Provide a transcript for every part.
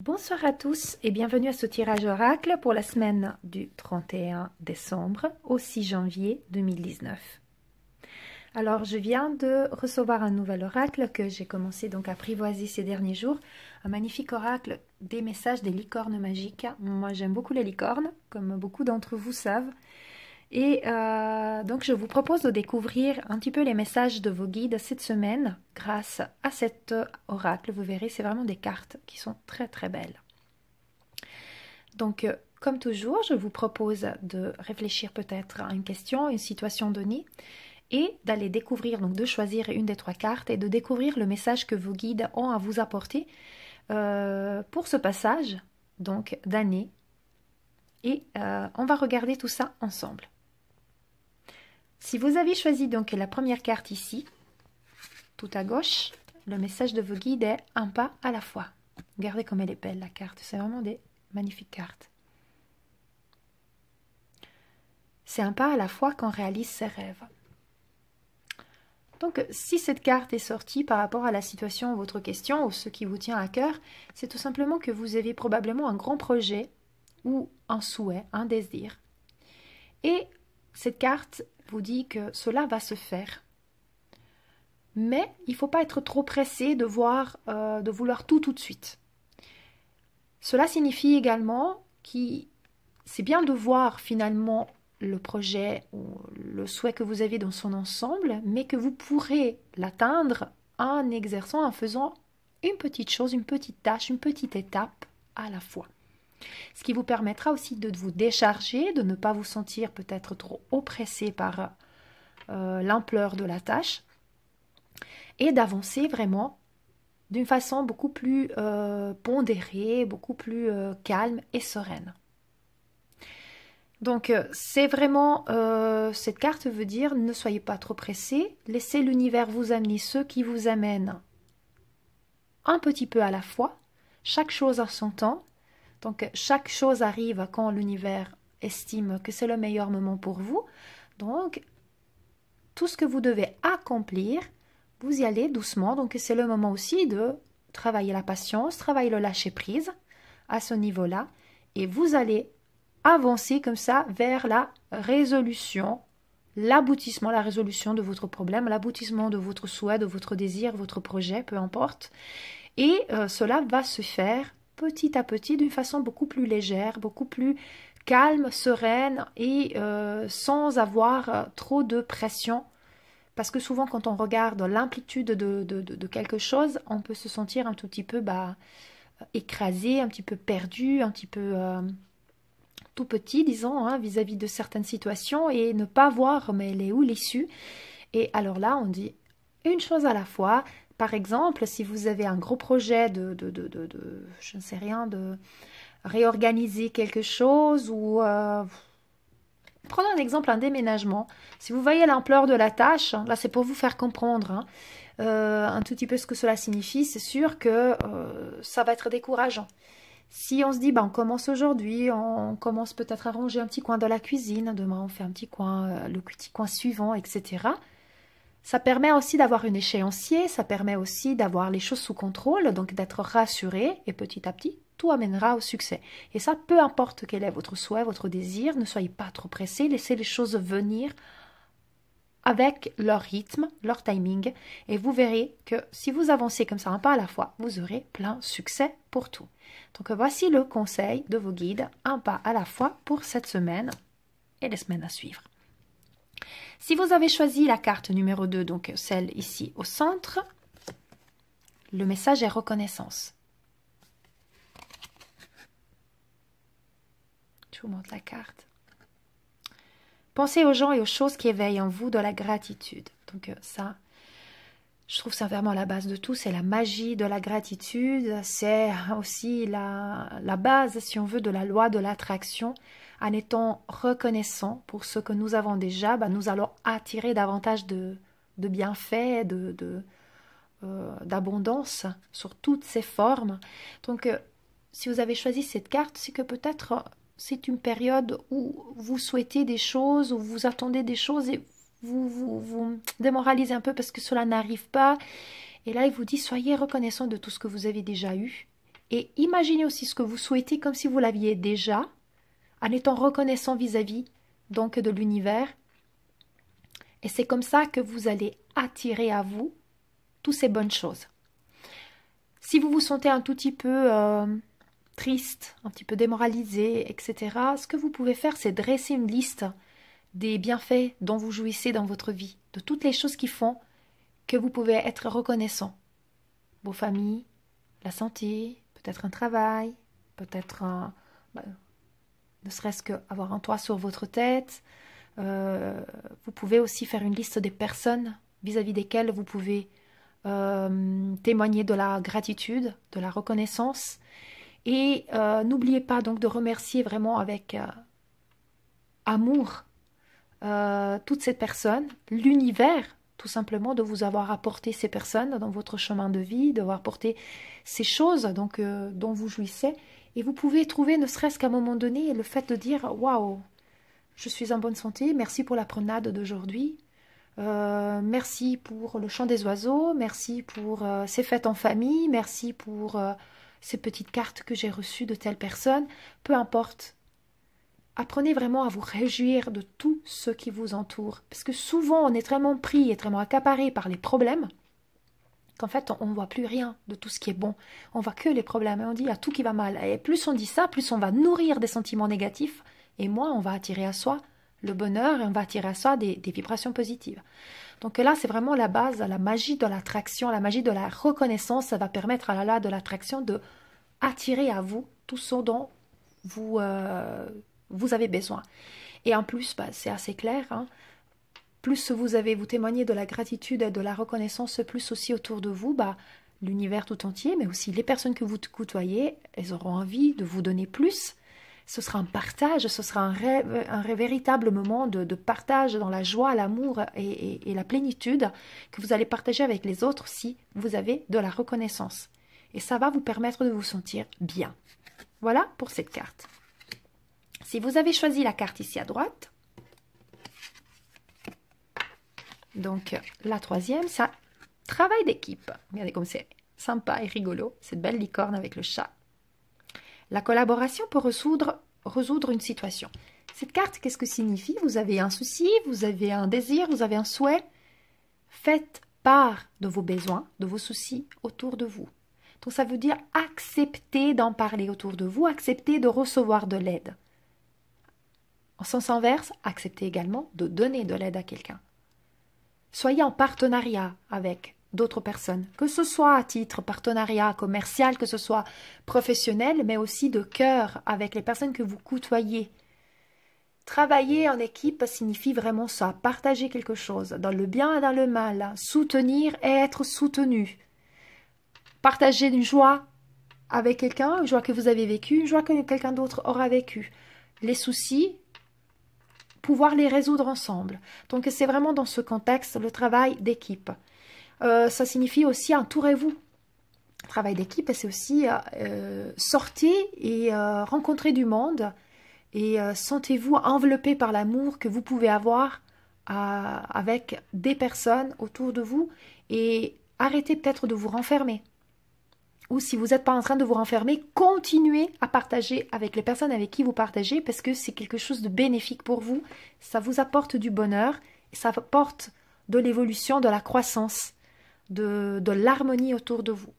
Bonsoir à tous et bienvenue à ce tirage oracle pour la semaine du 31 décembre au 6 janvier 2019. Alors, je viens de recevoir un nouvel oracle que j'ai commencé donc à apprivoiser ces derniers jours. Un magnifique oracle des messages des licornes magiques. Moi, j'aime beaucoup les licornes, comme beaucoup d'entre vous savent. Et donc, je vous propose de découvrir un petit peu les messages de vos guides cette semaine grâce à cet oracle. Vous verrez, c'est vraiment des cartes qui sont très très belles. Donc, comme toujours, je vous propose de réfléchir peut-être à une question, une situation donnée et d'aller découvrir, donc de choisir une des trois cartes et de découvrir le message que vos guides ont à vous apporter pour ce passage donc d'année. Et on va regarder tout ça ensemble. Si vous avez choisi donc la première carte ici, tout à gauche, le message de vos guides est un pas à la fois. Regardez comme elle est belle la carte, c'est vraiment des magnifiques cartes. C'est un pas à la fois qu'on réalise ses rêves. Donc si cette carte est sortie par rapport à la situation, votre question ou ce qui vous tient à cœur, c'est tout simplement que vous avez probablement un grand projet ou un souhait, un désir. Et cette carte vous dit que cela va se faire. Mais il ne faut pas être trop pressé de vouloir tout de suite. Cela signifie également que c'est bien de voir finalement le projet ou le souhait que vous avez dans son ensemble, mais que vous pourrez l'atteindre en exerçant, en faisant une petite chose, une petite tâche, une petite étape à la fois. Ce qui vous permettra aussi de vous décharger, de ne pas vous sentir peut-être trop oppressé par l'ampleur de la tâche et d'avancer vraiment d'une façon beaucoup plus pondérée, beaucoup plus calme et sereine. Donc c'est vraiment, cette carte veut dire ne soyez pas trop pressé, laissez l'univers vous amener ce qui vous amène un petit peu à la fois, chaque chose a son temps. Donc, chaque chose arrive quand l'univers estime que c'est le meilleur moment pour vous. Donc, tout ce que vous devez accomplir, vous y allez doucement. Donc, c'est le moment aussi de travailler la patience, travailler le lâcher-prise à ce niveau-là. Et vous allez avancer comme ça vers la résolution, l'aboutissement, la résolution de votre problème, l'aboutissement de votre souhait, de votre désir, votre projet, peu importe. Et cela va se faire petit à petit, d'une façon beaucoup plus légère, beaucoup plus calme, sereine et sans avoir trop de pression. Parce que souvent, quand on regarde l'amplitude de quelque chose, on peut se sentir un tout petit peu écrasé, un petit peu perdu, un petit peu tout petit, disons, hein, vis-à-vis de certaines situations et ne pas voir mais elle est où l'issue. Et alors là, on dit une chose à la fois. Par exemple, si vous avez un gros projet je ne sais rien, de réorganiser quelque chose ou prenons un exemple, un déménagement. Si vous voyez l'ampleur de la tâche, là c'est pour vous faire comprendre un tout petit peu ce que cela signifie, c'est sûr que ça va être décourageant. Si on se dit, on commence aujourd'hui, on commence peut-être à ranger un petit coin de la cuisine, demain on fait un petit coin, le petit coin suivant, etc. Ça permet aussi d'avoir un échéancier, ça permet aussi d'avoir les choses sous contrôle, donc d'être rassuré et petit à petit, tout amènera au succès. Et ça, peu importe quel est votre souhait, votre désir, ne soyez pas trop pressés, laissez les choses venir avec leur rythme, leur timing, et vous verrez que si vous avancez comme ça un pas à la fois, vous aurez plein succès pour tout. Donc voici le conseil de vos guides, un pas à la fois pour cette semaine et les semaines à suivre. Si vous avez choisi la carte numéro 2, donc celle ici au centre, le message est reconnaissance. Je vous montre la carte. Pensez aux gens et aux choses qui éveillent en vous de la gratitude. Donc ça, je trouve que c'est vraiment la base de tout, c'est la magie de la gratitude, c'est aussi la base, si on veut, de la loi de l'attraction. En étant reconnaissant pour ce que nous avons déjà, nous allons attirer davantage de bienfaits, d'abondance sur toutes ces formes. Donc, si vous avez choisi cette carte, c'est que peut-être c'est une période où vous souhaitez des choses, où vous attendez des choses et vous démoralisez un peu parce que cela n'arrive pas. Et là, il vous dit, soyez reconnaissant de tout ce que vous avez déjà eu. et imaginez aussi ce que vous souhaitez comme si vous l'aviez déjà, en étant reconnaissant vis-à-vis donc de l'univers. Et c'est comme ça que vous allez attirer à vous toutes ces bonnes choses. Si vous vous sentez un tout petit peu triste, un petit peu démoralisé, etc., ce que vous pouvez faire, c'est dresser une liste des bienfaits dont vous jouissez dans votre vie, de toutes les choses qui font que vous pouvez être reconnaissant. Vos familles, la santé, peut-être un travail, peut-être ne serait-ce qu'avoir un toit sur votre tête. Vous pouvez aussi faire une liste des personnes vis-à-vis desquelles vous pouvez témoigner de la gratitude, de la reconnaissance. Et n'oubliez pas donc de remercier vraiment avec amour toutes ces personnes, l'univers, tout simplement, de vous avoir apporté ces personnes dans votre chemin de vie, d'avoir apporté ces choses donc, dont vous jouissez. Et vous pouvez trouver, ne serait-ce qu'à un moment donné, le fait de dire « Waouh, je suis en bonne santé, merci pour la promenade d'aujourd'hui, merci pour le chant des oiseaux, merci pour ces fêtes en famille, merci pour ces petites cartes que j'ai reçues de telle personne. » Peu importe. Apprenez vraiment à vous réjouir de tout ce qui vous entoure. Parce que souvent, on est tellement pris et tellement accaparé par les problèmes qu'en fait, on ne voit plus rien de tout ce qui est bon. On voit que les problèmes et on dit, il y a tout qui va mal. Et plus on dit ça, plus on va nourrir des sentiments négatifs et moins on va attirer à soi le bonheur et on va attirer à soi des vibrations positives. Donc là, c'est vraiment la base, la magie de l'attraction, la magie de la reconnaissance. Ça va permettre à la loi de l'attraction de attirer à vous tout ce dont vous avez besoin. Et en plus, c'est assez clair, hein, plus vous témoignez de la gratitude et de la reconnaissance, plus aussi autour de vous, l'univers tout entier, mais aussi les personnes que vous côtoyez, elles auront envie de vous donner plus. Ce sera un partage, ce sera un véritable moment de partage dans la joie, l'amour et la plénitude que vous allez partager avec les autres si vous avez de la reconnaissance. Et ça va vous permettre de vous sentir bien. Voilà pour cette carte. Si vous avez choisi la carte ici à droite, donc la troisième, c'est un travail d'équipe. Regardez comme c'est sympa et rigolo, cette belle licorne avec le chat. La collaboration peut résoudre une situation. Cette carte, qu'est-ce que signifie? Vous avez un souci, vous avez un désir, vous avez un souhait. Faites part de vos besoins, de vos soucis autour de vous. Donc ça veut dire accepter d'en parler autour de vous, accepter de recevoir de l'aide. En sens inverse, acceptez également de donner de l'aide à quelqu'un. Soyez en partenariat avec d'autres personnes, que ce soit à titre partenariat commercial, que ce soit professionnel, mais aussi de cœur avec les personnes que vous côtoyez. Travailler en équipe signifie vraiment ça, partager quelque chose, dans le bien et dans le mal, soutenir et être soutenu. Partager une joie avec quelqu'un, une joie que vous avez vécue, une joie que quelqu'un d'autre aura vécue. Les soucis, pouvoir les résoudre ensemble. Donc c'est vraiment dans ce contexte le travail d'équipe. Ça signifie aussi entourez-vous. Travail d'équipe, c'est aussi sortez et rencontrez du monde et sentez-vous enveloppé par l'amour que vous pouvez avoir avec des personnes autour de vous et arrêtez peut-être de vous renfermer. Ou si vous n'êtes pas en train de vous renfermer, continuez à partager avec les personnes avec qui vous partagez parce que c'est quelque chose de bénéfique pour vous. Ça vous apporte du bonheur, et ça apporte de l'évolution, de la croissance, de l'harmonie autour de vous.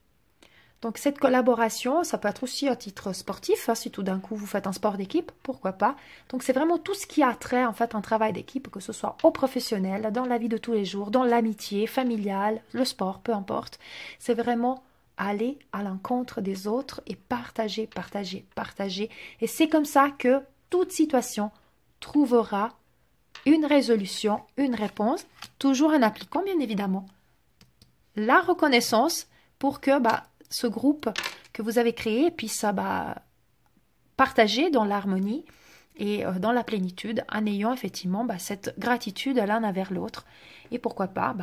Donc cette collaboration, ça peut être aussi à titre sportif, hein, si tout d'un coup vous faites un sport d'équipe, pourquoi pas. Donc c'est vraiment tout ce qui a trait en fait un travail d'équipe, que ce soit au professionnel, dans la vie de tous les jours, dans l'amitié, familiale, le sport, peu importe. C'est vraiment aller à l'encontre des autres et partager, partager, partager. Et c'est comme ça que toute situation trouvera une résolution, une réponse, toujours en appliquant bien évidemment la reconnaissance pour que ce groupe que vous avez créé puisse partager dans l'harmonie et dans la plénitude en ayant effectivement cette gratitude l'un envers l'autre. Et pourquoi pas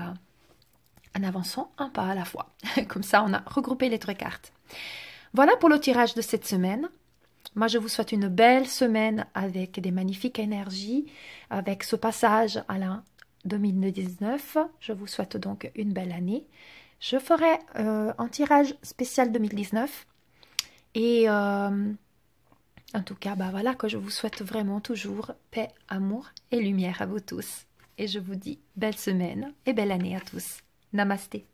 en avançant un pas à la fois. Comme ça, on a regroupé les trois cartes. Voilà pour le tirage de cette semaine. Moi, je vous souhaite une belle semaine avec des magnifiques énergies, avec ce passage à l'an 2019. Je vous souhaite donc une belle année. Je ferai un tirage spécial 2019 Et en tout cas, bah voilà, que je vous souhaite vraiment toujours paix, amour et lumière à vous tous. Et je vous dis belle semaine et belle année à tous. Namasté.